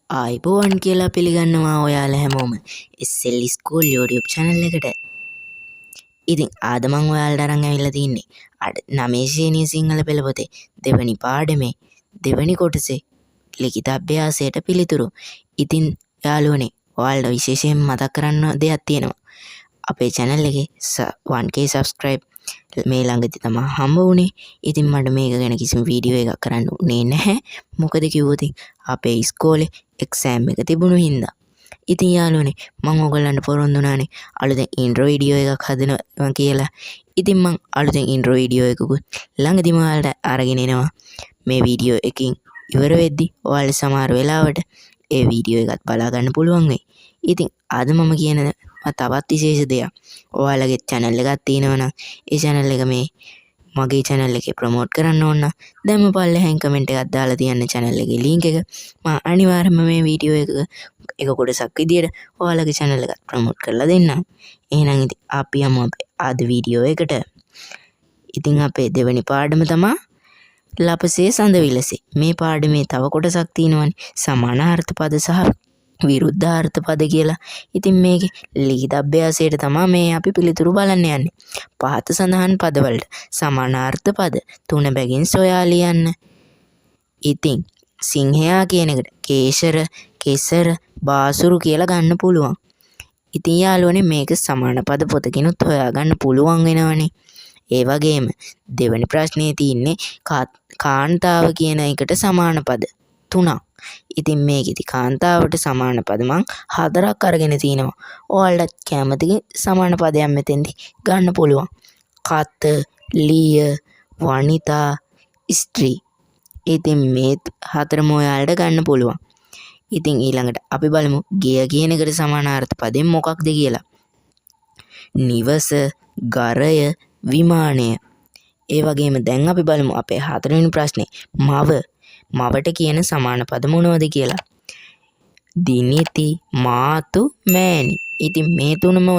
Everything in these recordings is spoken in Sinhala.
ආයිබෝවන් කියලා පිළිගන්නවා ඔයාලා හැමෝම SL ස්කූල් YouTube channel එකට. ඉතින් අද මම ඔයාලට අරන් ඇවිල්ලා තින්නේ අද 9 ශ්‍රේණිය සිංහල පෙළ පොතේ දෙවනි පාඩමේ දෙවනි කොටසේ ලිඛිත අභ්‍යාසයට පිළිතුරු. ඉතින් යාළුවනේ ඔයාලට විශේෂයෙන් මතක් කරන්න දෙයක් තියෙනවා. අපේ channel එකේ 1k subscribe මේ ළඟදී තමයි හම්බ වුණේ. ඉතින් මට මේක ගැන කිසිම වීඩියෝ එකක් කරන්න උනේ නැහැ. මොකද කිව්වොත් අපේ ඉස්කෝලේ එක්සෑම් එක තිබුණු හින්දා. ඉතින් යාළුවනේ මම ඔයගොල්ලන්ට පොරොන්දු වුණානේ අලුතෙන් ඉන්ට්‍රෝ වීඩියෝ එකක් හදනවා කියලා. ඉතින් මම අලුතෙන් ඉන්ට්‍රෝ වීඩියෝ එකකුත් ළඟදිම ඔයාලට අරගෙන එනවා. මේ වීඩියෝ එකකින් ඉවර වෙද්දි ඔයාලට සමහර වෙලාවට ඒ වීඩියෝ එකත් බලා ගන්න පුළුවන් වෙයි. ඉතින් අද මම කියන තවත් විශේෂ දෙයක් ඔයාලගේ channel එකක් තියෙනවා නම් ඒ channel එක මේ මගේ channel එකේ ප්‍රොමෝට් කරන්න ඕන නම් දැන්ම පල්ලෙහාන් කමෙන්ට් එකක් දාලා තියන්න channel එකේ link එක. මම අනිවාර්යයෙන්ම මේ වීඩියෝ එක කොටසක් විදියට ඔයාලගේ channel එකත් ප්‍රොමෝට් කරලා දෙන්නම්. එහෙනම් ඉතින් අපි යමු අපේ අද වීඩියෝ එකට. ඉතින් අපේ දෙවෙනි පාඩම තමයි ලපසේ සඳ විලසේ. මේ පාඩමේ තව කොටසක් තියෙනවානේ සමානාර්ථ පද සහ විරුද්ධාර්ථ පද කියලා. ඉතින් මේකේ ලිඛිත අභ්‍යාසයට තමයි මේ අපි පිළිතුරු බලන්න යන්නේ. පහත සඳහන් පදවලට සමානාර්ථ පද 3 බැගින් සොයා ලියන්න. ඉතින් සිංහයා කියන එකට කේශර, කෙසර, බාසුරු කියලා ගන්න පුළුවන්. ඉතින් යාළුවනේ මේක සමාන පද පොතකිනුත් හොයාගන්න පුළුවන් වෙනවනේ. ඒ වගේම දෙවෙනි ප්‍රශ්නේ තියෙන්නේ කාන්තාව කියන එකට සමාන පද 3ක්. ඉතින් මේකෙදි කාන්තාවට සමාන පද මං 4ක් අරගෙන තිනවා. ඔයාලට කැමති සමාන පදයක් මෙතෙන්දි ගන්න පුළුවන්. කත, ලිය, වනිතා, ස්ත්‍රී. ඉතින් මේ 4ම ඔයාලට ගන්න පුළුවන්. ඉතින් ඊළඟට අපි බලමු ගෙය කියන එකට සමානාර්ථ පදෙන් මොකක්ද කියලා. නිවස, ගරය, විමානය. ඒ වගේම දැන් අපි බලමු අපේ 4 වෙනි ප්‍රශ්නේ මවට කියන සමාන පද මොනවද කියලා. දිනිති, මාතු, මෑණි. ඉතින් මේ තුනම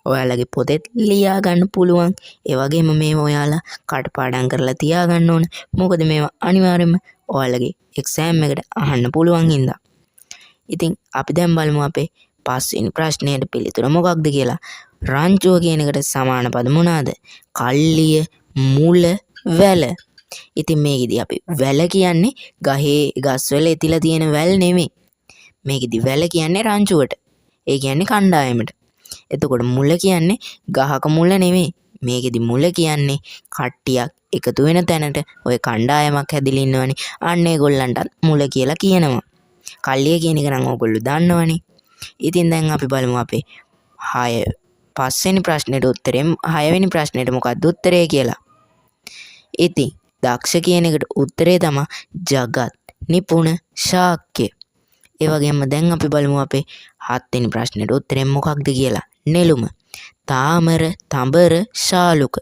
ඔයාලගේ පොතේ ලියා ගන්න පුළුවන්. ඒ වගේම මේව ඔයාලා කටපාඩම් කරලා තියා ගන්න ඕන. මොකද මේවා අනිවාර්යයෙන්ම ඔයාලගේ එක්සෑම් එකට අහන්න පුළුවන් හින්දා. ඉතින් අපි දැන් බලමු අපේ 5 වෙනි ප්‍රශ්නයට පිළිතුර මොකක්ද කියලා. රංචුව කියන එකට සමාන පද මොනවාද? කල්ලිය, මුල, වැල. ඉතින් මේකෙදි අපි වැල කියන්නේ ගහේ ගස්වල එතිලා තියෙන වැල් නෙමෙයි. මේකෙදි වැල කියන්නේ රංචුවට. ඒ කියන්නේ කණ්ඩායමට. එතකොට මුල කියන්නේ ගහක මුල නෙමෙයි. මේකෙදි මුල කියන්නේ කට්ටියක් එකතු වෙන තැනට ඔය කණ්ඩායමක් හැදිලා ඉන්නවනේ. අන්න ඒගොල්ලන්ටත් මුල කියලා කියනවා. කල්ලිය කියන එක නම් ඕගොල්ලෝ දන්නවනේ. ඉතින් දැන් අපි බලමු අපේ 5 වෙනි ප්‍රශ්නෙට උත්තරේ 6 වෙනි ප්‍රශ්නෙට මොකක්ද උත්තරේ කියලා. ඉතින් දක්ෂ කියන එකට උත්තරේ තමයි ජගත්, නිපුණ, ශාක්‍ය. ඒ වගේම දැන් අපි බලමු අපේ 7 වෙනි ප්‍රශ්නෙට උත්තරේ මොකක්ද කියලා. නෙළුම, තාමර, තඹර, ශාලුක.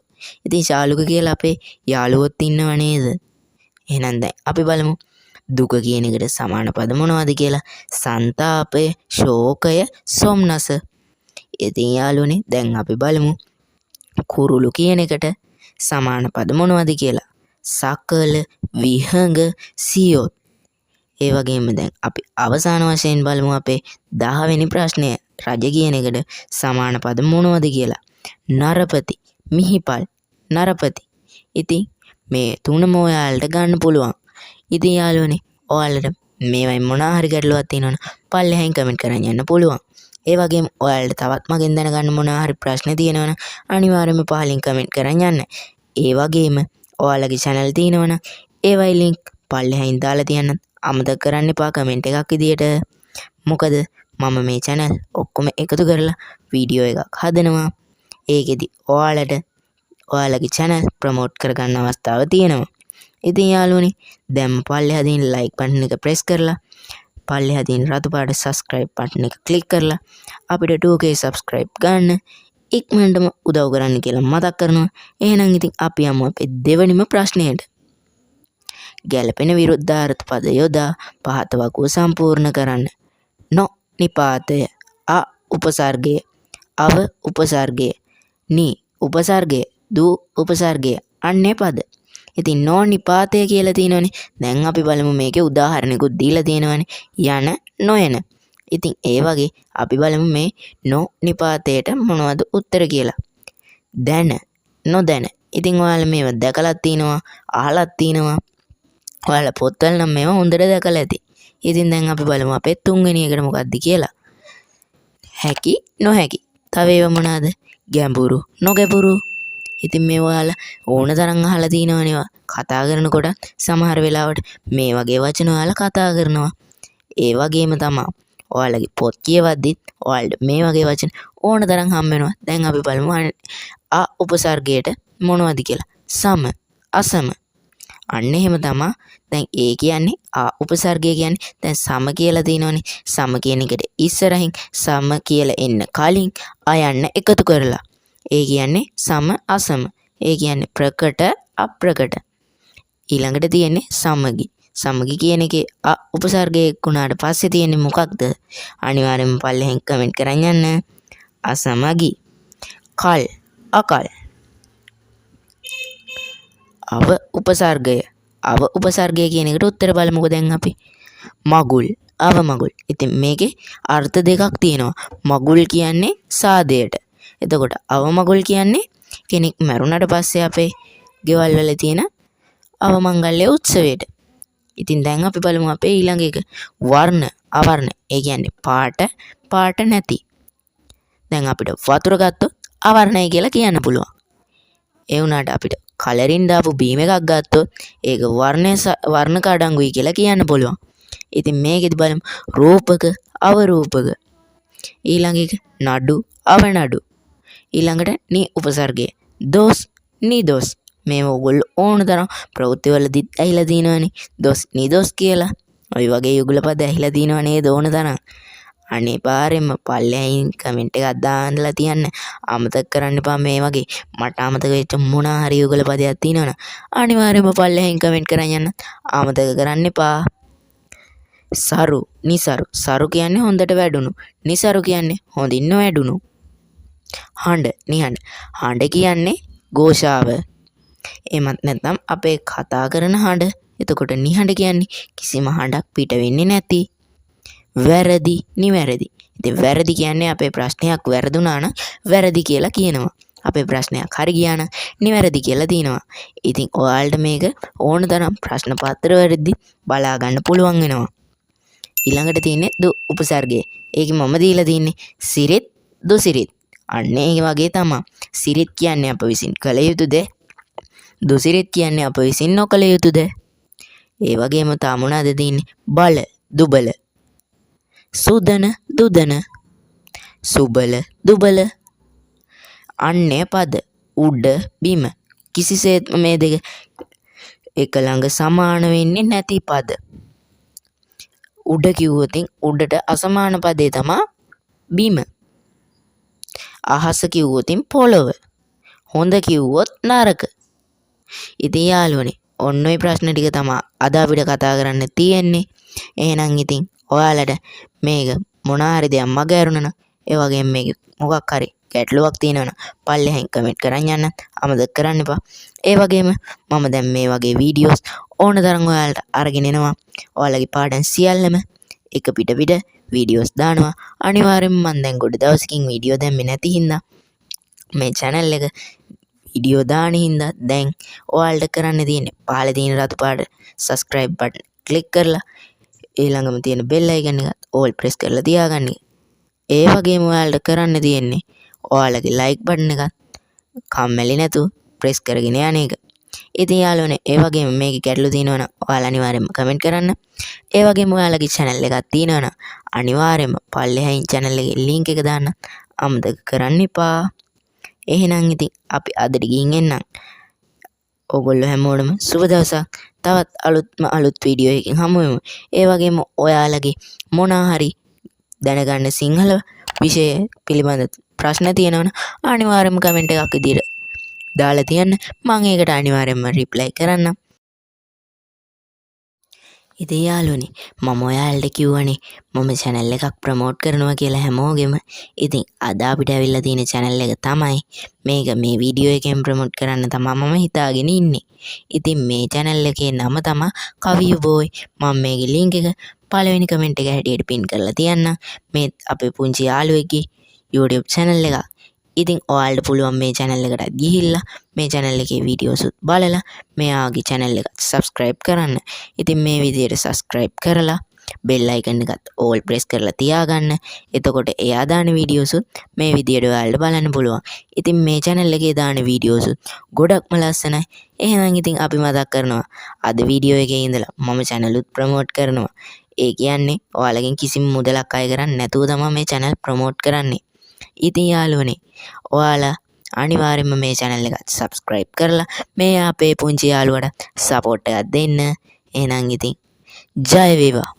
ඉතින් ශාලුක කියලා අපේ යාළුවොත් ඉන්නව නේද? එහෙනම් දැන් අපි බලමු දුක කියන එකට සමාන පද මොනවද කියලා. සන්තාපය, ශෝකය, සොම්නස. ඉතින් යාළුවනේ දැන් අපි බලමු කුරුළු කියන එකට සමාන පද මොනවද කියලා. සකල, විහඟ, සියොත්. ඒ වගේම දැන් අපි අවසාන වශයෙන් බලමු අපේ 10 වෙනි ප්‍රශ්නය. රජ කියන එකට සමාන පද මොනවද කියලා. නරපති, මිහිපල්, නරපති. ඉතින් මේ තුනම ඔයාලට ගන්න පුළුවන්. ඉතින් යාළුවනේ ඔයාලට මේවයි මොනවා හරි ගැටලුවක් තියෙනවනම් පල්ලෙහාන් කමෙන්ට් කරන් යන්න පුළුවන්. ඒ වගේම ඔයාලට තවත් මගෙන් දැනගන්න මොනවා හරි ප්‍රශ්න තියෙනවනම් අනිවාර්යයෙන්ම පහලින් කමෙන්ට් කරන් යන්න. ඒ වගේම ඔයාලගේ channel තියෙනවනම් ඒවයි link පල්ලෙහාන් දාලා තියන්න අමතක කරන්න එපා කමෙන්ට් එකක් විදියට. මොකද මම මේ channel ඔක්කොම එකතු කරලා වීඩියෝ එකක් හදනවා. ඒකෙදි ඔයාලට ඔයාලගේ channel ප්‍රොමෝට් කරගන්න අවස්ථාව තියෙනවා. ඉතින් යාළුවනේ දැන් පල්ලෙහා තියෙන like button එක press කරලා පල්ලෙහා තියෙන රතු පාට subscribe button එක click කරලා අපිට 2k subscribe ගන්න ඉක්මනටම උදව් කරන්න කියලා මතක් කරනවා. එහෙනම් ඉතින් අපි යමු අපේ දෙවෙනිම ප්‍රශ්නයට. ගැළපෙන විරුද්ධාර්ථ පද යොදා පහත වකුව සම්පූර්ණ කරන්න. නො නිපාතය, අ උපසර්ගය, අව උපසර්ගය, නි උපසර්ගය, දු උපසර්ගය. අන්නේ පද. ඉතින් නෝ නිපාතය කියලා තියෙනවනේ. දැන් අපි බලමු මේකේ උදාහරණයකුත් දීලා තියෙනවනේ. යන නොයන. ඉතින් ඒ වගේ අපි බලමු මේ නෝ නිපාතයට මොනවද උත්තර කියලා. දැන නොදැන. ඉතින් ඔයාලා මේව දැකලා තිනවා, අහලා තිනවා. ඔයාලා පොත්වල නම් මේවා හොඳට දැකලා ඇති. ඉතින් දැන් අපි බලමු අපේ තුන්වෙනි එකට මොකක්ද කියලා. හැකි නොහැකි. තව ඒවා මොනවාද? ගැඹුරු නොගැඹුරු. ඉතින් මේ ඔයාලා ඕන තරම් අහලා තිනවනේ. කතා කරනකොට සමහර වෙලාවට මේ වගේ වචන ඔයාලා කතා කරනවා. ඒ වගේම තමයි ඔයාලගේ පොත් කියවද්දිත් ඔයාලට මේ වගේ වචන ඕන තරම් හම්බ වෙනවා. දැන් අපි බලමු ආ උපසර්ගයට මොනවද කියලා. සම, අසම. අන්න එහෙම තමයි. දැන් ඒ කියන්නේ ආ උපසර්ගය කියන්නේ දැන් සම කියලා තියෙනවනේ. සම කියන එකට ඉස්සරහින් සම කියලා එන්න කලින් අයන්න එකතු කරලා. ඒ කියන්නේ සම අසම. ඒ කියන්නේ ප්‍රකට අප්‍රකට. ඊළඟට තියෙන්නේ සමගි. සමගි කියන එකේ ආ උපසර්ගයක් වුණාට පස්සේ තියෙන්නේ මොකක්ද? අනිවාර්යෙන්ම පල්ලෙහෙන් කමෙන්ට් කරන් යන්න. අසමගි. කල් අකල්. අව උපසර්ගය. අව උපසර්ගය කියන එකට උත්තර බලමුකෝ දැන් අපි. මගුල්, අව මගුල්. ඉතින් මේකේ අර්ථ දෙකක් තියෙනවා. මගුල් කියන්නේ සාදයට. එතකොට අව මගුල් කියන්නේ කෙනෙක් මැරුණට පස්සේ අපේ ගෙවල් වල තියෙන අවමංගල්‍ය උත්සවයට. ඉතින් දැන් අපි බලමු අපේ ඊළඟ එක. වර්ණ, අවර්ණ. ඒ කියන්නේ පාට, පාට නැති. දැන් අපිට වතුර ගත්තොත් අවර්ණයි කියලා කියන්න පුළුවන්. ඒ වුණාට අපිට කලරින් දාපු බීම එකක් ගත්තොත් ඒක වර්ණක අඩංගුයි කියලා කියන්න පුළුවන්. ඉතින් මේකෙදි බලමු රූපක, අවරූපක. ඊළඟ එක නඩු, අවනඩු. ඊළඟට නී උපසර්ගය. දොස්, නිදොස්. මේව ඔයගොල්ලෝ ඕන තරම් ප්‍රවෘත්ති වලදීත් ඇහිලා තියෙනවනේ. දොස්, නිදොස් කියලා. ওই වගේ යුගල පද ඇහිලා තියෙනව නේද ඕන තරම්. අනිවාර්යෙන්ම පල්ලෙහින් කමෙන්ට් එකක් දාන්නලා තියන්න. අමතක කරන්න එපා මේ වගේ මට අමතක වෙච්ච මොනවා හරි යුගල පදයක් තියෙනවනම් අනිවාර්යෙන්ම පල්ලෙහින් කමෙන්ට් කරන් යන්න. අමතක කරන්න එපා. සරු, නිසරු. සරු කියන්නේ හොඳට වැඩුණු. නිසරු කියන්නේ හොඳින් නොවැඩුණු. හඬ, නිහඬ. හඬ කියන්නේ ഘോഷාව. එමත් නැත්නම් අපේ කතා කරන හඬ. එතකොට නිහඬ කියන්නේ කිසිම හඬක් පිට වෙන්නේ නැති. වැරදි, නිවැරදි. ඉතින් වැරදි කියන්නේ අපේ ප්‍රශ්නයක් වැරදුනා නම් වැරදි කියලා කියනවා. අපේ ප්‍රශ්නයක් හරි ගියා නම් නිවැරදි කියලා තියෙනවා. ඉතින් ඔයාලට මේක ඕන තරම් ප්‍රශ්න පත්‍ර වලදී බලා ගන්න පුළුවන් වෙනවා. ඊළඟට තියෙන්නේ දු උපසර්ගය. ඒකේ මම දීලා තින්නේ සිරිත්, දුසිරිත්. අන්න ඒ වගේ තමයි. සිරිත් කියන්නේ අප විසින් කළ යුතු දේ. දුසිරිත් කියන්නේ අප විසින් නොකළ යුතු දේ. ඒ වගේම තා මොනවාද තියෙන්නේ? බල, දුබල. සුදන, දුදන. සුබල, දුබල. අන්නේ පද උඩ, බිම. කිසිසේත්ම මේ දෙක එක ළඟ සමාන වෙන්නේ නැති පද. උඩ කිව්වොතින් උඩට අසමාන පදේ තමයි බිම. අහස කිව්වොතින් පොළොව. හොඳ කිව්වොත් නරක. ඉතින් යාළුවනේ ඔන්න ඔය ප්‍රශ්න ටික තමයි අද අපිට කතා කරන්න තියෙන්නේ. එහෙනම් ඉතින් ඔයාලට මේක මොනවා හරි දෙයක් මග ඇරුණා නම් ඒ වගේම මේක මොකක් හරි ගැටලුවක් තියෙනවා නම් පල්ලෙහෙන් කමෙන්ට් කරන් යන්න අමතක කරන්න එපා. ඒ වගේම මම දැන් මේ වගේ වීඩියෝස් ඕන තරම් ඔයාලට අරගෙන එනවා. ඔයාලගේ පාඩම් සියල්ලම එක පිට වීඩියෝස් දානවා. අනිවාර්යෙන්ම මම දැන් ගොඩ දවසකින් වීඩියෝ දැම්මේ නැති හින්දා මේ channel එක වීඩියෝ දාන හින්දා දැන් ඔයාලට කරන්න තියෙන්නේ පහළ තියෙන රතු පාට subscribe button click කරලා ඊළඟම තියෙන bell icon එක all press කරලා තියාගන්න. ඒ වගේම ඔයාලට කරන්න තියෙන්නේ ඔයාලගේ like button එක කම්මැලි නැතුව press කරගෙන යන එක. ඉතින් යාළුවනේ ඒ වගේම මේකේ ගැටලු තියෙනවා නම් ඔයාලා අනිවාර්යෙන්ම කමෙන්ට් කරන්න. ඒ වගේම ඔයාලගේ channel එකක් තියෙනවා නම් අනිවාර්යෙන්ම පල්ලෙහායින් channel එකේ link එක දාන්න අමතක කරන්න එපා. එහෙනම් ඉතින් අපි අදට ගිහින් එන්නම්. ඔයගොල්ලෝ හැමෝටම සුබ දවසක්. තවත් අලුත් වීඩියෝ එකකින් හමු වෙමු. ඒ වගේම ඔයාලගේ මොනවා හරි දැනගන්න සිංහල විෂය පිළිබඳ ප්‍රශ්න තියෙනවනම් අනිවාර්යෙන්ම කමෙන්ට් එකක් විදියට දාලා තියන්න. මම ඒකට අනිවාර්යෙන්ම රිප්ලයි කරන්නම්. ඉතින් යාළුවනේ මම ඔයාලට කිව්වනේ මම channel එකක් ප්‍රමෝට් කරනවා කියලා හැමෝගෙම. ඉතින් අද අපිට ඇවිල්ලා තියෙන channel එක තමයි මේක මේ වීඩියෝ එකෙන් ප්‍රමෝට් කරන්න තමයි මම හිතාගෙන ඉන්නේ. ඉතින් මේ channel එකේ නම තමයි කවියු බෝයි. මම මේකේ link එක පළවෙනි comment එක හැටියට pin කරලා තියන්නම්. මේ අපේ පුංචි යාළුවෙක්ගේ YouTube channel එක. ඉතින් ඔයාලට පුළුවන් මේ channel එකට ගිහිල්ලා මේ channel එකේ videos උත් බලලා මෙයාගේ channel එක subscribe කරන්න. ඉතින් මේ විදිහට subscribe කරලා bell icon එකත් all press කරලා තියාගන්න. එතකොට එයා දාන videos උත් මේ විදිහට ඔයාලට බලන්න පුළුවන්. ඉතින් මේ channel එකේ දාන videos උත් ගොඩක්ම ලස්සනයි. එහෙනම් ඉතින් අපි මතක් කරනවා අද video එකේ ඉඳලා මම channel උත් promote කරනවා. ඒ කියන්නේ ඔයාලගෙන් කිසිම මුදලක් අය කරන්නේ නැතුව තමයි මේ channel promote කරන්නේ. ඉතින් යාළුවනේ ඔයාලා අනිවාර්යයෙන්ම මේ channel එක subscribe කරලා මේ අපේ පුංචි යාළුවට support එකක් දෙන්න. එහෙනම් ඉතින් ජය වේවා.